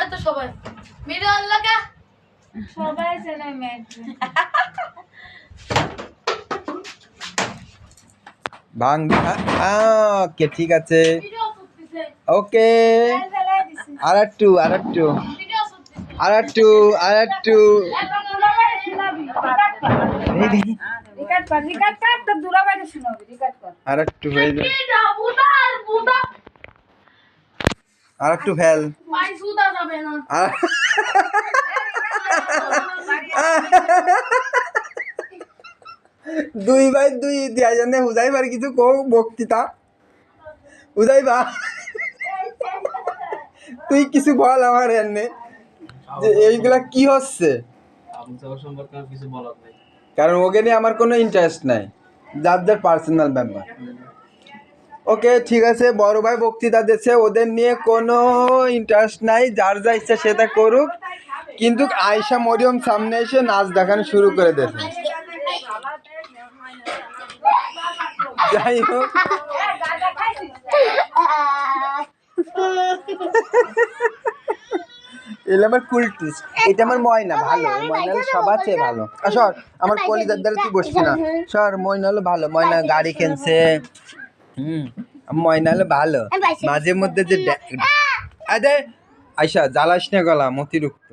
তো সবাই ভিডিও লাগা সবাই জানে ম্যাচ ভাঙ ওকে ঠিক আছে ভিডিও করতেছে ওকে জ্বালাই দিছি আরেকটু ভিডিও করতেছে আরেকটু রিকার্ড কর তো দূরা বাইরে শোনাবি রিকার্ড কর আরেকটু হয়ে যায় এটা বুদার বুদা আরেকটু ফেল ভাই সুদা যাবে না আর- দুই ভাই দুই দিয়া জানে হুজাইবার কিছু কো বক্তৃতা হুজাইবা তুই কিছু বল আমার এনে যে এইগুলা কি হচ্ছে সম্পর্কে আর কিছু বলার নেই। কারণ ওকে নিয়ে আমার কোনো ইন্টারেস্ট নাই যার পার্সোনাল ব্যাপার ওকে ঠিক আছে বড় ভাই বক্তৃতা দিচ্ছে ওদের নিয়ে কোনো ইন্টারেস্ট নাই যার যা ইচ্ছা সেটা করুক কিন্তু আয়শা মরিয়ম সামনে এসে নাচ দেখানো শুরু করে দিয়েছে যাই হোক এলে আমার কুলটুস এটা আমার ময়না ভালো ময়না হলো সবার চেয়ে ভালো সর আমার কলিজার দ্বারা তুই বসছি না সর ময়না হলো ভালো ময়না গাড়ি কিনছে ময়না হলো ভালো মাঝে মধ্যে যে আরে আয়শা জ্বালাস না গলা মতি রুক্ত